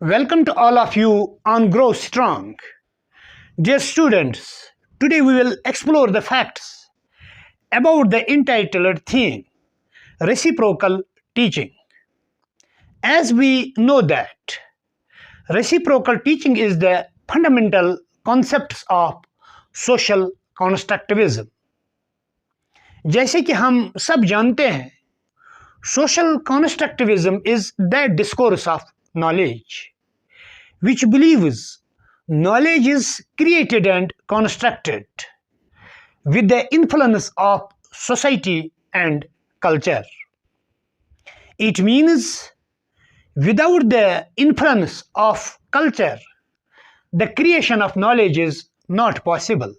Welcome to all of you on Grow Strong. Dear students, today we will explore the facts about the entitled theme, Reciprocal Teaching. As we know that reciprocal teaching is the fundamental concepts of social constructivism. जैसे कि हम सब जानते हैं, social constructivism is that discourse of knowledge which believes knowledge is created and constructed with the influence of society and culture. It means without the influence of culture, the creation of knowledge is not possible.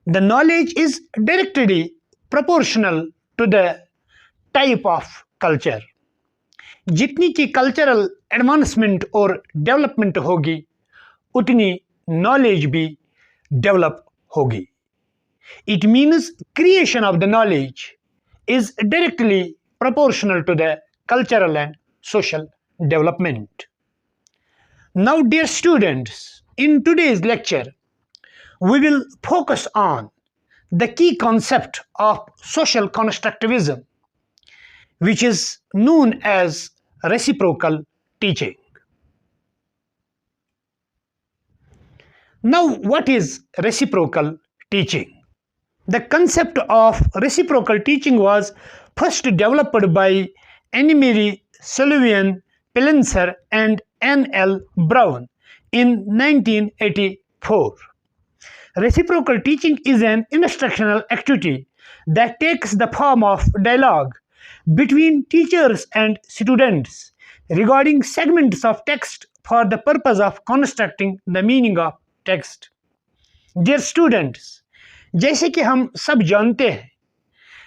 The knowledge is directly proportional to the type of culture. जितनी की cultural advancement और development होगी उतनी knowledge भी develop होगी. It means creation of the knowledge is directly proportional to the cultural and social development. Now, dear students, in today's lecture, we will focus on the key concept of social constructivism, which is known as reciprocal teaching. Now, what is reciprocal teaching? The concept of reciprocal teaching was first developed by Anne-Marie Sullivan Pelenser and N.L. Brown in 1984. Reciprocal teaching is an instructional activity that takes the form of dialogue between teachers and students regarding segments of text for the purpose of constructing the meaning of text. Dear students, जैसे कि हम सब जानते हैं,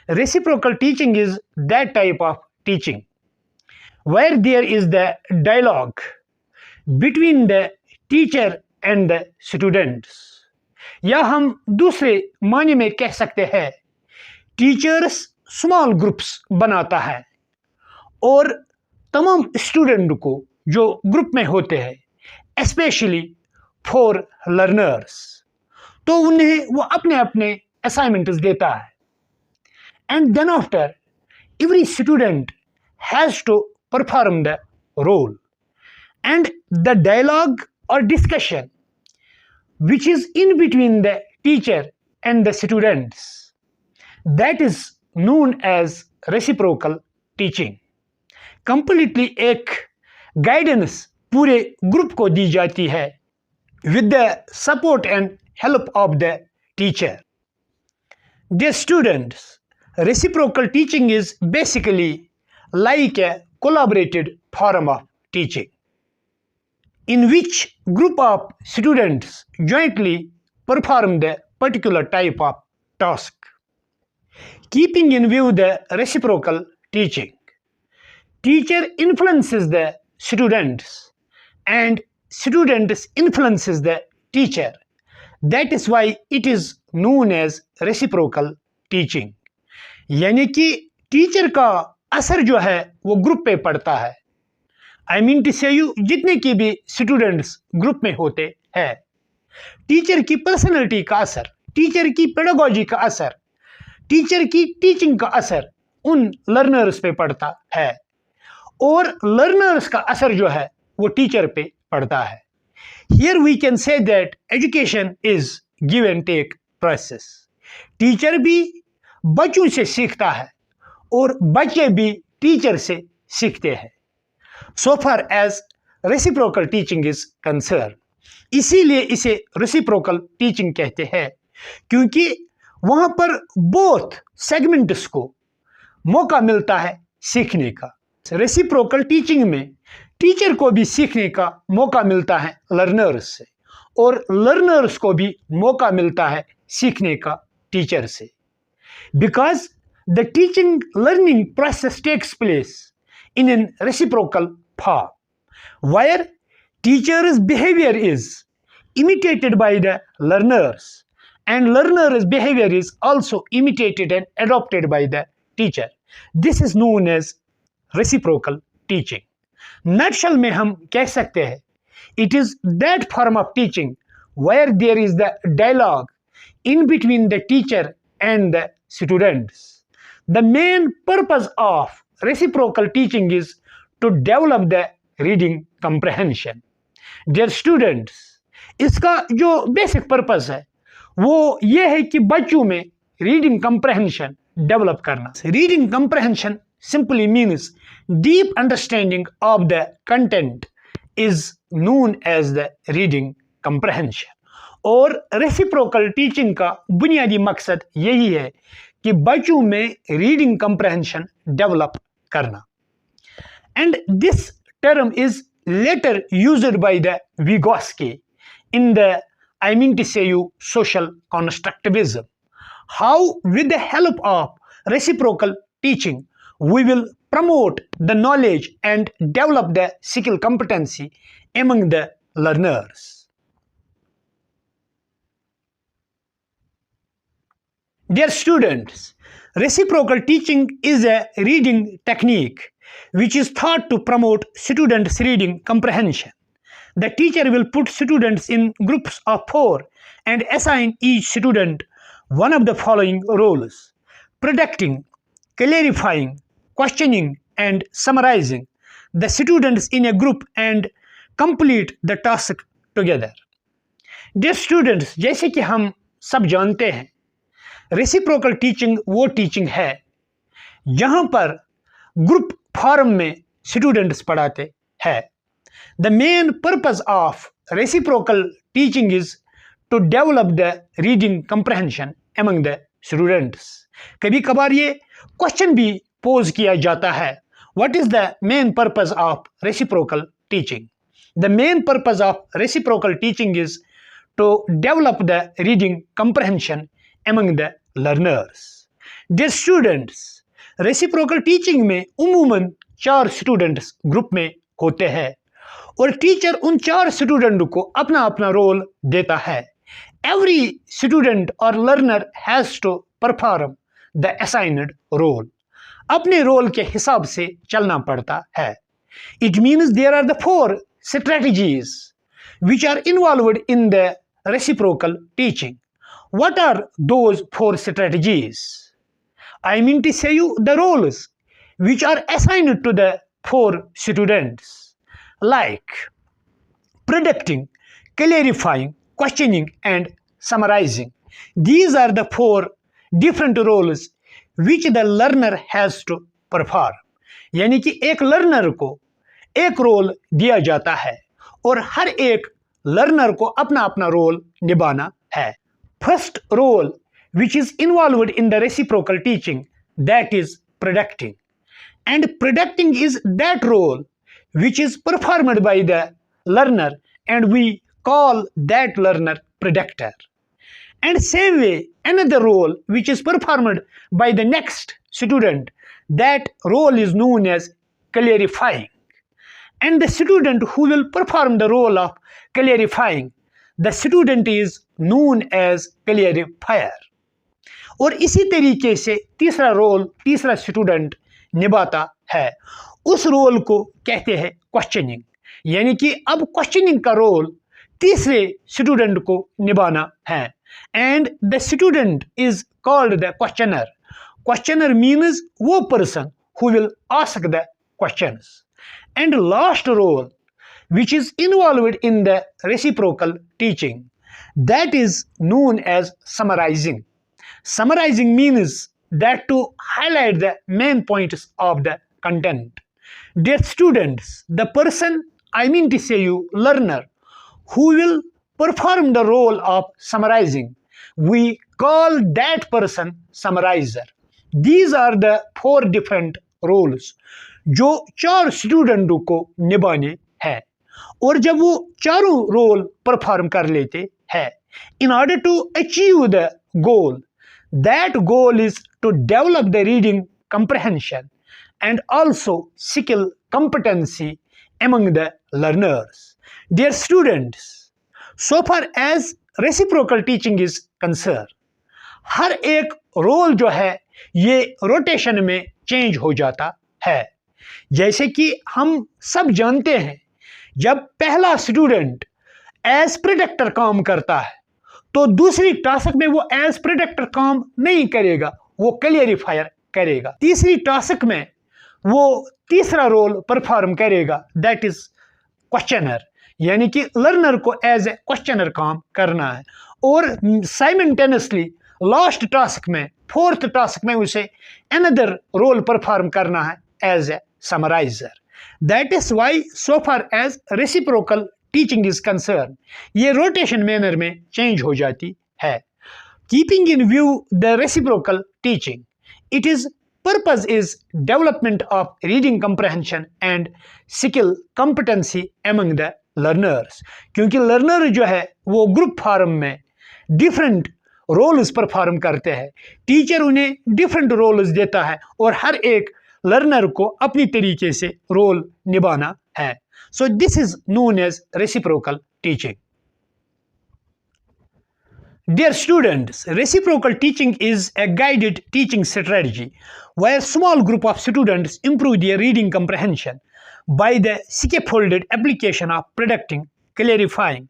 reciprocal teaching is that type of teaching where there is the dialogue between the teacher and the students. या हम दूसरे मायने में कह सकते हैं, टीचर्स स्मॉल ग्रुप्स बनाता है और तमाम स्टूडेंट को जो ग्रुप में होते हैं स्पेशली फॉर लर्नर्स, तो उन्हें वो अपने अपने असाइनमेंट्स देता है. And then after every student has to perform the role and the dialogue और discussion which is in between the teacher and the students, that is known as reciprocal teaching. Completely एक guidance पूरे group को दी जाती है with the support and help of the teacher. Dear students, reciprocal teaching is basically like a collaborated form of teaching in which group of students jointly perform the particular type of task. Keeping in view the reciprocal teaching, teacher influences the students and students influences the teacher. That is why it is known as reciprocal teaching. यानी कि teacher का असर जो है वो group पे पड़ता है. I mean to say you, जितने की भी स्टूडेंट्स ग्रुप में होते हैं, टीचर की पर्सनैलिटी का असर, टीचर की पेडागोजी का असर, टीचर की टीचिंग का असर उन लर्नर्स पे पड़ता है और लर्नर्स का असर जो है वो टीचर पे पड़ता है. Here we can say that education is give and take process. Teacher भी बच्चों से सीखता है और बच्चे भी टीचर से सीखते हैं. So far as reciprocal teaching is concerned, इसीलिए इसे reciprocal teaching कहते हैं क्योंकि वहां पर both segments को मौका मिलता है सीखने का. Reciprocal teaching में टीचर को भी सीखने का मौका मिलता है लर्नर्स से और लर्नर्स को भी मौका मिलता है सीखने का टीचर से. Because the teaching learning process takes place in a reciprocal form, where teacher's behavior is imitated by the learners and learner's behavior is also imitated and adopted by the teacher. This is known as reciprocal teaching. Nutshell में हम कह सकते हैं it is that form of teaching where there is the dialogue in between the teacher and the students. The main purpose of reciprocal teaching is to develop the reading comprehension. Dear students, इसका जो basic purpose है वो ये है कि बच्चों में reading comprehension develop करना. Reading comprehension simply means deep understanding of the content is known as the reading comprehension. और रेसिप्रोकल टीचिंग का बुनियादी मकसद यही है कि बच्चों में रीडिंग कंप्रहेंशन डेवलप करना. And this term is later used by the Vygotsky in the I mean to say you social constructivism. How with the help of reciprocal teaching we will promote the knowledge and develop the skill competency among the learners. Dear students, reciprocal teaching is a reading technique which is thought to promote students' reading comprehension. The teacher will put students in groups of 4 and assign each student one of the following roles: predicting, clarifying, questioning, and summarizing. The students in a group and complete the task together. Dear students, जैसे कि हम सब जानते हैं reciprocal teaching वो teaching है जहां पर ग्रुप फॉर्म में स्टूडेंट्स पढ़ाते हैं. The main purpose of reciprocal teaching is to develop the reading comprehension among the students. कभी कभार ये क्वेश्चन भी पोज किया जाता है, what is the main purpose of reciprocal teaching? The main purpose of reciprocal teaching is to develop the reading comprehension among the learners. Dear students, reciprocal teaching में उमूमन 4 students group में होते हैं और teacher उन 4 student को अपना अपना role देता है. Every student or learner has to perform the assigned role. अपने रोल के हिसाब से चलना पड़ता है. It means there are the 4 strategies which are involved in the reciprocal teaching. What are those 4 strategies? I mean to say you the roles which are assigned to the 4 students, like predicting, clarifying, questioning, and summarizing. These are the 4 different roles which the learner has to perform. यानी कि एक learner को एक role दिया जाता है और हर एक लर्नर को अपना अपना रोल निभाना है. First role which is involved in the reciprocal teaching, that is predicting. And predicting is that role which is performed by the learner and we call that learner predictor. And same way another role which is performed by the next student, that role is known as clarifying. And the student who will perform the role of clarifying, the student is known as clarifier. और इसी तरीके से तीसरा role तीसरा student निभाता है, उस role को कहते हैं क्वेश्चनिंग. यानी कि अब क्वेश्चनिंग का रोल तीसरे स्टूडेंट को निभाना है. And the student is called the questioner. Questioner means वो person who will ask the questions. And last role which is involved in the reciprocal teaching, that is known as summarizing. Summarizing means that to highlight the main points of the content. Dear students, the person, I mean to say you learner, who will perform the role of summarizing, we call that person summarizer. These are the 4 different roles जो 4 स्टूडेंटों को निभाने हैं. और जब वो चारों role perform कर लेते हैं, in order to achieve the goal, that goal is to develop the reading comprehension and also skill competency among the learners. Dear students, so far as reciprocal teaching is concerned, हर एक role जो है ये rotation में change हो जाता है. जैसे कि हम सब जानते हैं, जब पहला स्टूडेंट एज प्रेडिक्टर काम करता है तो दूसरी टास्क में वो एज प्रेडिक्टर काम नहीं करेगा, वो क्लियरिफायर करेगा। तीसरी टास्क में वो तीसरा रोल परफॉर्म करेगा, दैट इज क्वेश्चनर, यानी कि लर्नर को एज ए क्वेश्चनर काम करना है। और साइमल्टेनियसली लास्ट टास्क में, फोर्थ टास्क में उसे अनदर रोल परफॉर्म करना है as a summariser. That is why so far as reciprocal teaching is concern, ये रोटेशन मैनर में चेंज हो जाती है। Keeping in view the reciprocal teaching, it is purpose is development of reading comprehension and skill competency among the learners, क्योंकि learner जो है वो group form में डिफरेंट रोल्स परफॉर्म करते हैं, टीचर उन्हें डिफरेंट रोल्स देता है और हर एक लर्नर को अपनी तरीके से रोल निभाना है। So this is known as reciprocal teaching. Dear students, reciprocal teaching is a guided teaching strategy where a small group of students improve their reading comprehension by the scaffolded application of predicting, clarifying,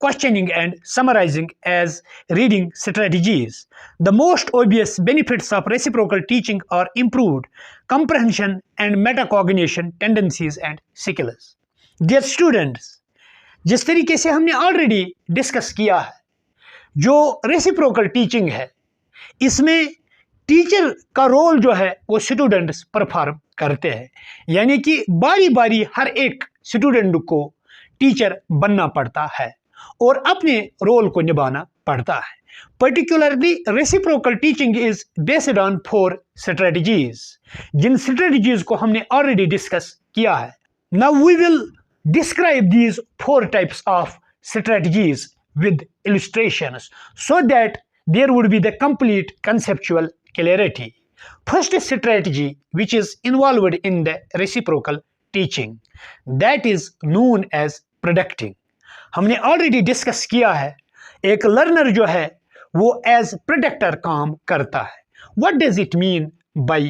questioning and summarizing as reading strategies. The most obvious benefits of reciprocal teaching are improved comprehension and metacognition tendencies and skills. Dear students, जिस तरीके से हमने already discuss किया है, जो reciprocal teaching है इसमें teacher का रोल जो है वो स्टूडेंट्स परफॉर्म करते हैं, यानी कि बारी बारी हर एक स्टूडेंट को टीचर बनना पड़ता है और अपने रोल को निभाना पड़ता है। Particularly reciprocal teaching is based on 4 strategies, जिन स्ट्रेटजीज को हमने ऑलरेडी डिस्कस किया है। Now we will describe these 4 types of strategies with illustrations so that there would be the complete conceptual clarity. First strategy which is involved in the reciprocal teaching, that is known as predicting. हमने already discuss किया है, एक learner जो है वो as predictor काम करता है। What does it mean by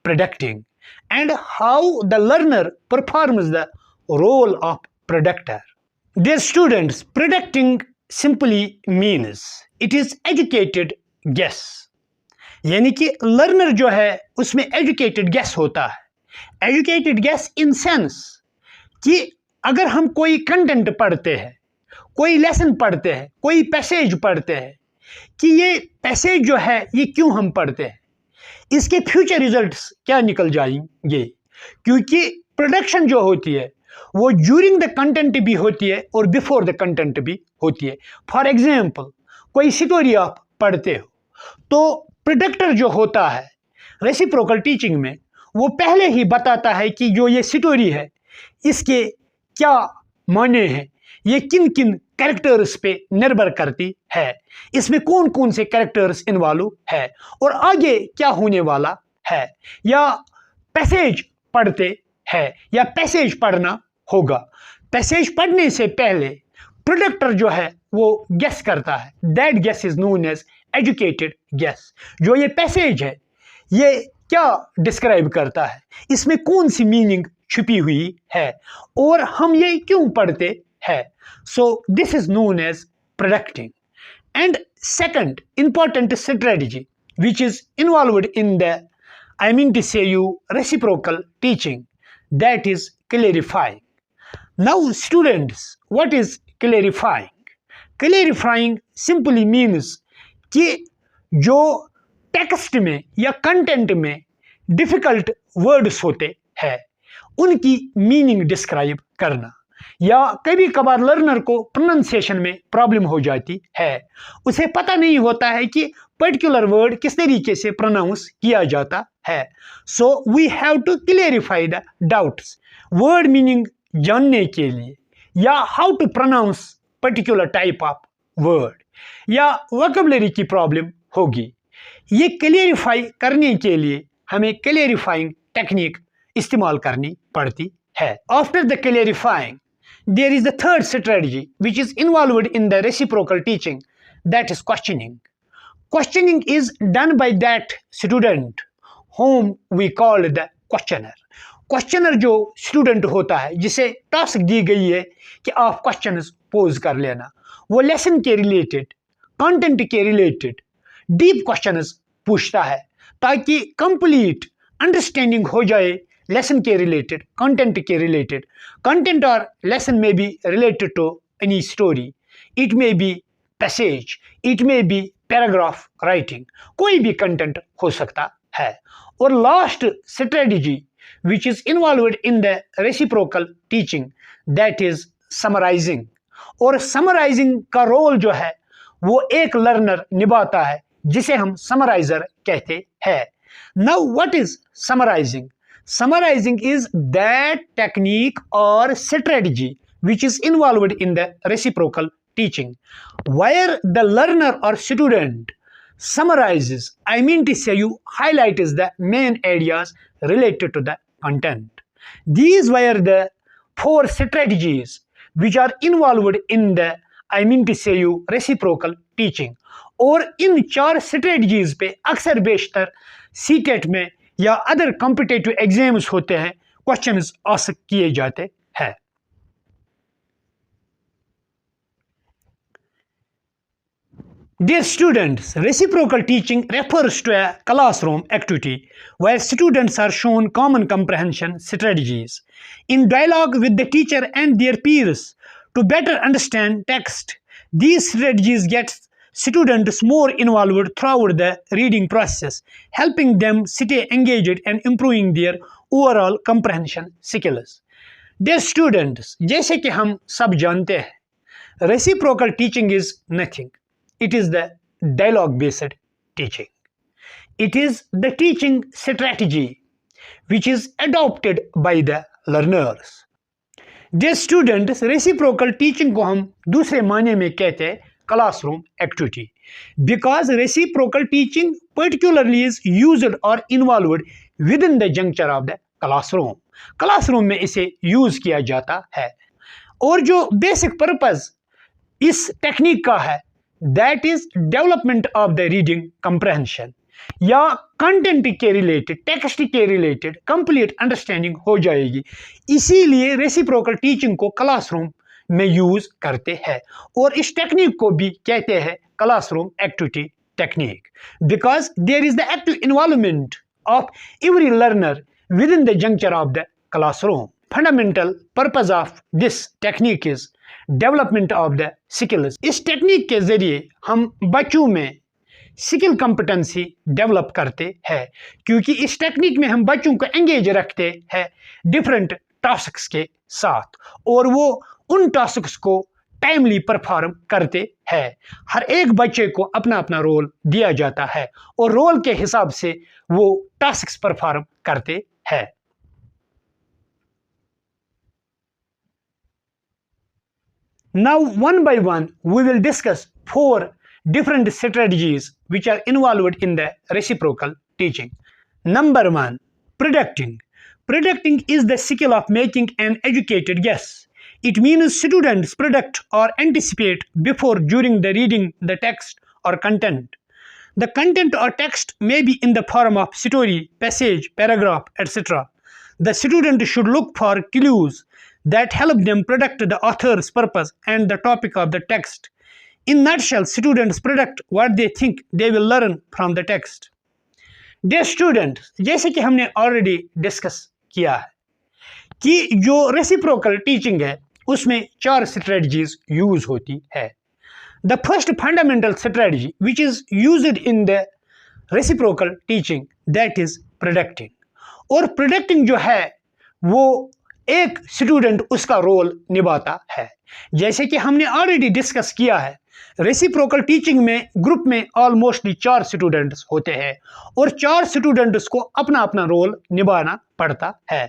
predicting and how the learner performs the role of predictor? Dear students, predicting simply means it is educated guess, यानी कि लर्नर जो है उसमें एजुकेटेड गेस होता है। एजुकेटेड गेस इन सेंस कि अगर हम कोई कंटेंट पढ़ते हैं, कोई लेसन पढ़ते हैं, कोई पैसेज पढ़ते हैं, कि ये पैसेज जो है ये क्यों हम पढ़ते हैं, इसके फ्यूचर रिजल्ट्स क्या निकल जाएंगे, क्योंकि प्रोडक्शन जो होती है वो ड्यूरिंग द कंटेंट भी होती है और बिफोर द कंटेंट भी होती है। फॉर एग्जाम्पल, कोई स्टोरी आप पढ़ते हो तो प्रेडिक्टर जो होता है रेसिप्रोकल टीचिंग में वो पहले ही बताता है कि जो ये स्टोरी है इसके क्या माने हैं, ये किन किन कैरेक्टर्स पे निर्भर करती है, इसमें कौन कौन से कैरेक्टर्स इन्वॉल्व है और आगे क्या होने वाला है, या पैसेज पढ़ते हैं या पैसेज पढ़ना होगा। पैसेज पढ़ने से पहले प्रेडिक्टर जो है वो गेस करता है, that guess is known as educated guess. जो ये पैसेज है ये क्या डिस्क्राइब करता है, इसमें कौन सी मीनिंग छुपी हुई है और हम ये क्यों पढ़ते हैं। So this is known as predicting. And second important strategy which is involved in the I mean to say you reciprocal teaching, that is clarifying. Now students, what is clarifying? Clarifying simply means कि जो text में या content में difficult words होते हैं उनकी meaning describe करना, या कभी कभार लर्नर को प्रोनाउंसिएशन में प्रॉब्लम हो जाती है, उसे पता नहीं होता है कि पर्टिकुलर वर्ड किस तरीके से प्रोनाउंस किया जाता है। So we have to clarify the doubts, word meaning जानने के लिए, या how to pronounce particular type of word, या वोकैबुलरी की प्रॉब्लम होगी। ये क्लियरिफाई करने के लिए हमें क्लियरिफाइंग टेक्निक इस्तेमाल करनी पड़ती है। After the clarifying there is the third strategy which is involved in the reciprocal teaching, that is questioning. Questioning is done by that student whom we call the questioner. Questioner जो student होता है जिसे task दी गई है कि आप questions pose कर लेना, वो लेसन के रिलेटेड, कंटेंट के रिलेटेड डीप क्वेश्चंस पूछता है ताकि कंप्लीट अंडरस्टैंडिंग हो जाए लेसन के रिलेटेड, कंटेंट के रिलेटेड. कंटेंट और लेसन में be related to any story, it may be passage, it may be paragraph writing, कोई भी कंटेंट हो सकता है. और last strategy which is involved in the reciprocal teaching, that is summarizing. और summarizing का रोल जो है वो एक लर्नर निभाता है जिसे हम समराइजर कहते हैं. Now what is summarizing? Summarizing is that technique or strategy which is involved in the reciprocal teaching where the learner or student summarizes, I mean to say you highlights the main areas related to the content. These were the 4 strategies which are involved in the, I mean to say you, reciprocal teaching. और इन 4 strategies पे अक्सर बेशतर CTET में या other competitive exams होते हैं questions ask किए जाते हैं. Dear students, reciprocal teaching refers to a classroom activity where students are shown common comprehension strategies in dialogue with the teacher and their peers to better understand text. These strategies get students more involved throughout the reading process, helping them stay engaged and improving their overall comprehension skills. Dear students, जैसे कि हम सब जानते हैं, reciprocal teaching is nothing. It is the dialogue-based teaching. It is the teaching strategy which is adopted by the learners. Dear students, reciprocal teaching को हम दूसरे मायने में कहते हैं classroom activity, because reciprocal teaching particularly is used or involved within the juncture of the classroom. Classroom में इसे use किया जाता है और जो basic purpose इस टेक्निक का है that is development of the reading comprehension या कंटेंट के रिलेटेड, टेक्स्ट के रिलेटेड कंप्लीट अंडरस्टैंडिंग हो जाएगी. इसीलिए रेसिप्रोकल टीचिंग को क्लासरूम में यूज करते हैं और इस टेक्निक को भी कहते हैं classroom activity technique, because there is the active involvement of every learner within the juncture of the classroom. Fundamental purpose of this technique is development of the skills. इस technique के जरिए हम बच्चों में स्किल कॉम्पिटेंसी डेवलप करते हैं, क्योंकि इस टेक्निक में हम बच्चों को एंगेज रखते हैं डिफरेंट टास्क्स के साथ और वो उन टास्क्स को टाइमली परफॉर्म करते हैं. हर एक बच्चे को अपना अपना रोल दिया जाता है और रोल के हिसाब से वो टास्क्स परफॉर्म करते हैं. Now, one by one, we will discuss 4 different strategies which are involved in the reciprocal teaching. Number 1, predicting. Predicting is the skill of making an educated guess. It means students predict or anticipate before, during the reading the text or content. The content or text may be in the form of story, passage, paragraph, etc. The student should look for clues that help them predict the author's purpose and the topic of the text. In nutshell, students predict what they think they will learn from the text. Dear students, जैसे कि हमने already discuss किया है कि जो reciprocal teaching है उसमें 4 strategies use होती है. The first fundamental strategy which is used in the reciprocal teaching, that is predicting. और predicting जो है वो एक स्टूडेंट उसका रोल निभाता है. जैसे कि हमने ऑलरेडी डिस्कस किया है, रेसिप्रोकल टीचिंग में ग्रुप में ऑलमोस्टली 4 स्टूडेंट्स होते हैं और 4 स्टूडेंट्स को अपना अपना रोल निभाना पड़ता है.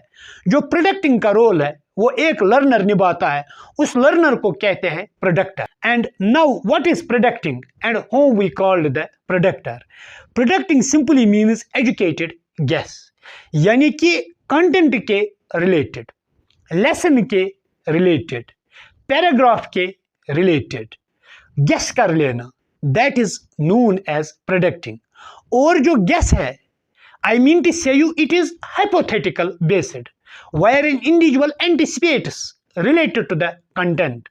जो प्रोडक्टिंग का रोल है वो एक लर्नर निभाता है, उस लर्नर को कहते हैं predictor. And now what is predicting and whom we called the predictor. Predicting simply means educated guess, यानी कि कंटेंट के रिलेटेड, लेसन के रिलेटेड, पैराग्राफ के रिलेटेड गेस कर लेना, that is known as predicting. और जो गेस है, I mean to say you, it is hypothetical based. wherein individual anticipates related to the content.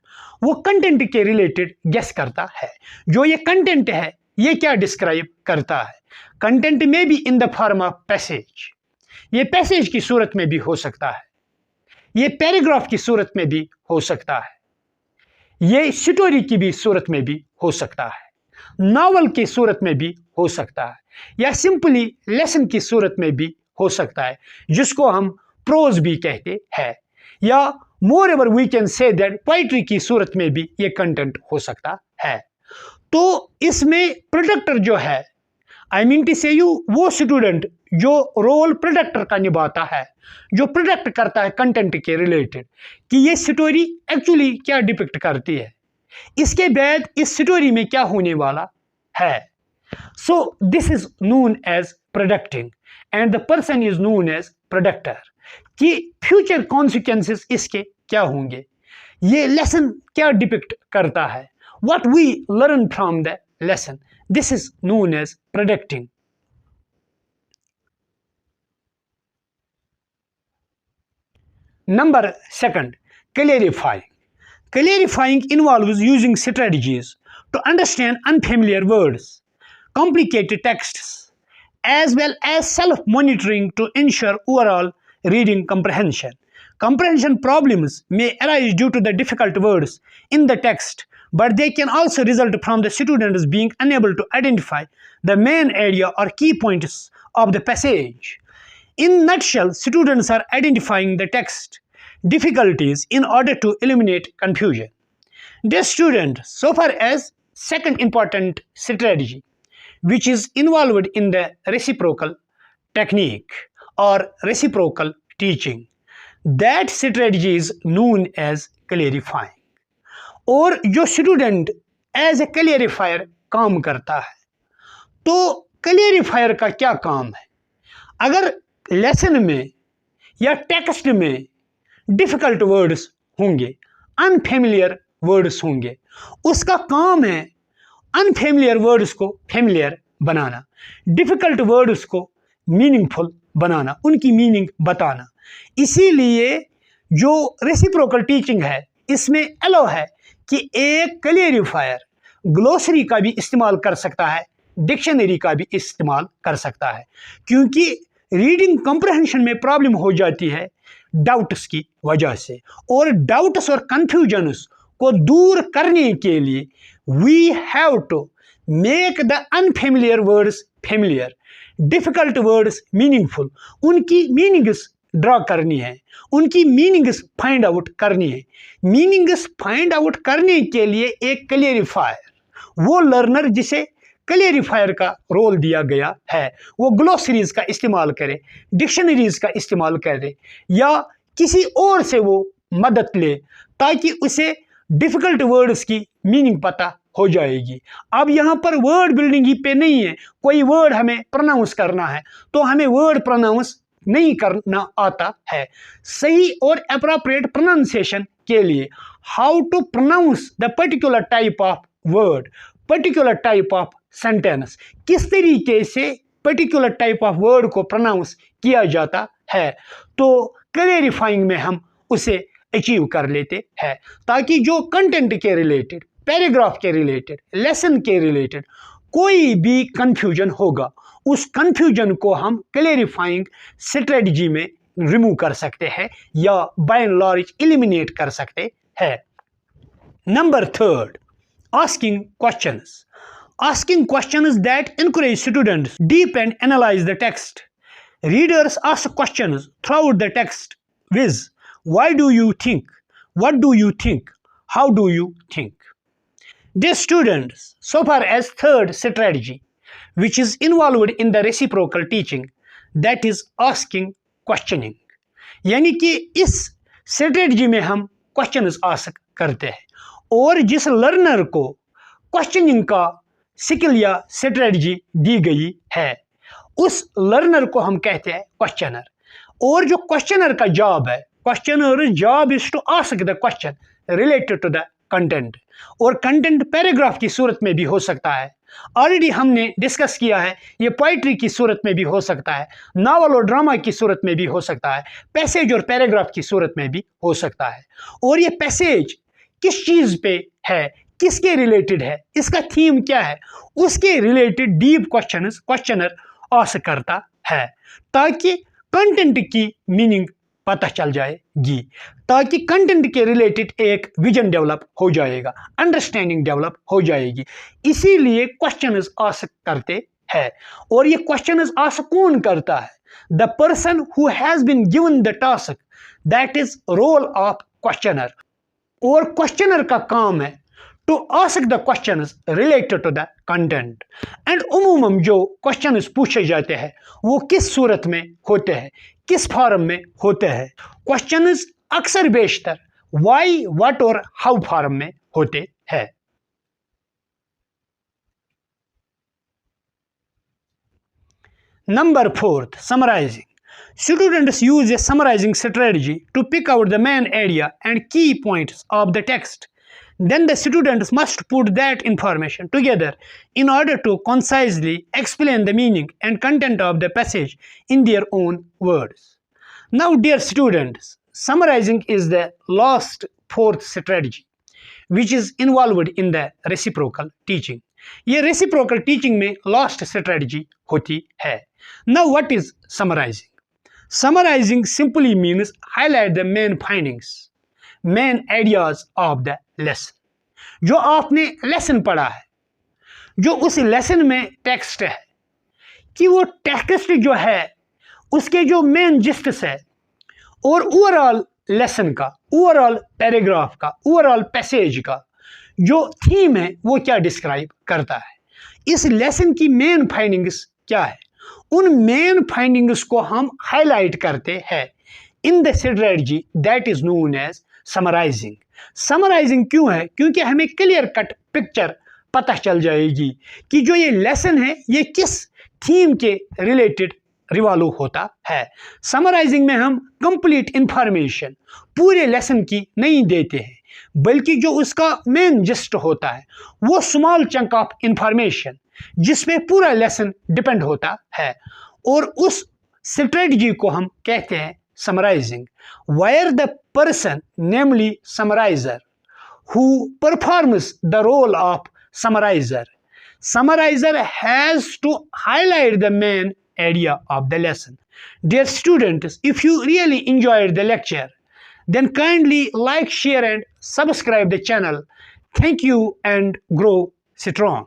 वो कंटेंट के रिलेटेड गेस करता है। जो ये कंटेंट है ये क्या डिस्क्राइब करता है। कंटेंट में भी in the form of passage, ये पैसेज की सूरत में भी हो सकता है, ये पैराग्राफ की सूरत में भी हो सकता है, ये स्टोरी की भी सूरत में भी हो सकता है, नॉवल की सूरत में भी हो सकता है, या सिंपली लेसन की सूरत में भी हो सकता है, जिसको हम प्रोज भी कहते हैं, या moreover we can say that poetry की सूरत में भी ये कंटेंट हो सकता है। तो इसमें प्रोडक्टर जो है, I mean to say you, वो स्टूडेंट जो रोल प्रोडक्टर का निभाता है, जो प्रोडक्ट करता है कंटेंट के रिलेटेड कि ये स्टोरी एक्चुअली क्या डिपिक्ट करती है, इसके बाद इस स्टोरी में क्या होने वाला है। So this is known as predicting and the person is known as predictor, कि फ्यूचर कॉन्सिक्वेंसेस इसके क्या होंगे, ये लेसन क्या डिपिक्ट करता है, what we learn from the lesson, this is known as predicting. Number 2, clarifying. Clarifying involves using strategies to understand unfamiliar words, complicated texts, as well as self-monitoring to ensure overall reading comprehension. Comprehension problems may arise due to the difficult words in the text, but they can also result from the students being unable to identify the main area or key points of the passage. In nutshell, students are identifying the text difficulties in order to eliminate confusion. Dear student, so far as second important strategy, which is involved in the reciprocal technique or reciprocal teaching, that strategy is known as clarifying. और जो student as a क्लियरिफायर काम करता है, तो क्लियरिफायर का क्या काम है। अगर लेसन में या टेक्स्ट में डिफिकल्ट वर्ड्स होंगे, अनफेमिलियर वर्ड्स होंगे, उसका काम है अनफेमिलियर वर्ड्स को फेमिलियर बनाना, डिफिकल्ट वर्ड्स को मीनिंगफुल बनाना, उनकी मीनिंग बताना। इसीलिए जो रेसिप्रोकल टीचिंग है इसमें अलो है कि एक क्लियरिफायर ग्लोसरी का भी इस्तेमाल कर सकता है, डिक्शनरी का भी इस्तेमाल कर सकता है, क्योंकि रीडिंग कंप्रहेंशन में प्रॉब्लम हो जाती है डाउट्स की वजह से, और डाउट्स और कंफ्यूजन्स को दूर करने के लिए we have to make the unfamiliar words familiar, difficult words meaningful, उनकी मीनिंग्स ड्रॉ करनी है, उनकी मीनिंग्स फाइंड आउट करनी है। मीनिंग्स फाइंड आउट करने के लिए एक क्लियरिफायर, वो लर्नर जिसे क्लियरिफायर का रोल दिया गया है, वो ग्लोसरीज का इस्तेमाल करे, डिक्शनरीज का इस्तेमाल करे, या किसी और से वो मदद ले ताकि उसे डिफिकल्ट वर्ड्स की मीनिंग पता हो जाएगी। अब यहाँ पर वर्ड बिल्डिंग ही पे नहीं है, कोई वर्ड हमें प्रोनाउंस करना है तो हमें वर्ड प्रोनाउंस नहीं करना आता है। सही और एप्रोप्रिएट प्रोनाउंसिएशन के लिए how to pronounce the particular type of word, particular type of sentence, किस तरीके से पर्टिकुलर टाइप ऑफ वर्ड को प्रोनाउंस किया जाता है, तो क्लियरिफाइंग में हम उसे अचीव कर लेते हैं, ताकि जो कंटेंट के रिलेटेड, पैराग्राफ के रिलेटेड, लेसन के रिलेटेड कोई भी कंफ्यूजन होगा, उस कंफ्यूजन को हम क्लियरिफाइंग स्ट्रेटजी में रिमूव कर सकते हैं या बाय एंड लार्ज एलिमिनेट कर सकते हैं। Number 3, asking questions. Asking questions that encourage students deep and analyze the text. Readers ask questions throughout the text with why do you think, what do you think, how do you think. Dear students, so far as third strategy, which is involved in the reciprocal teaching, that is asking questioning. यानी कि इस strategy में हम questions ask करते हैं, और जिस learner को क्वेश्चनिंग का स्किल या स्ट्रेटजी दी गई है उस लर्नर को हम कहते हैं क्वेश्चनर। और जो क्वेश्चनर का जॉब है, questioner job is to ask the question related to the content, और कंटेंट पैराग्राफ की सूरत में भी हो सकता है। ऑलरेडी हमने डिस्कस किया है, ये पोइट्री की सूरत में भी हो सकता है, नावल और ड्रामा की सूरत में भी हो सकता है, पैसेज और पैराग्राफ की सूरत में भी हो सकता है। और ये पैसेज किस चीज़ पे है, किसके रिलेटेड है, इसका थीम क्या है, उसके रिलेटेड डीप क्वेश्चनर आस्क करता है, ताकि कंटेंट की मीनिंग पता चल जाएगी, ताकि कंटेंट के रिलेटेड एक विजन डेवलप हो जाएगा, अंडरस्टैंडिंग डेवलप हो जाएगी। इसीलिए क्वेश्चंस आस्क करते हैं। और ये क्वेश्चंस आस्क कौन करता है? The person who has been given the task, that is role of questioner. और क्वेश्चनर का काम है to ask the questions related to the content. And उमूमन जो क्वेश्चंस पूछे जाते हैं वो किस सूरत में होते हैं, किस फॉर्म में होते हैं? क्वेश्चंस अक्सर बेशतर व्हाई, व्हाट और हाउ फॉर्म में होते हैं। Number 4, summarizing. Students use a summarizing strategy to pick out the main idea and key points of the text. Then the students must put that information together in order to concisely explain the meaning and content of the passage in their own words. Now, dear students, summarizing is the last fourth strategy which is involved in the reciprocal teaching. ये reciprocal teaching में last strategy होती है। Now, what is summarizing? Summarizing simply means highlight the main findings, main ideas of the lesson. जो आपने lesson पढ़ा है, जो उस lesson में text है, कि वो text जो है उसके जो main gist है और overall lesson का, overall paragraph का, overall passage का जो theme है वो क्या describe करता है, इस lesson की main findings क्या है, उन मेन फाइंडिंग्स को हम हाईलाइट करते हैं in the strategy that is known as summarizing. Summarizing क्यों है? क्योंकि हमें क्लियर कट पिक्चर पता चल जाएगी कि जो ये लेसन है ये किस थीम के रिलेटेड रिवॉल्व होता है। समराइजिंग में हम कंप्लीट इंफॉर्मेशन पूरे लेसन की नहीं देते हैं, बल्कि जो उसका मेन जिस्ट होता है वो स्मॉल चंक ऑफ इंफॉर्मेशन जिसपे पूरा लेसन डिपेंड होता है, और उस स्ट्रेटजी को हम कहते हैं summarising. Where the person namely summariser who performs the role of summariser has to highlight the main idea of the lesson. Dear students, if you really enjoyed the lecture, then kindly like, share and subscribe the channel. Thank you and grow strong.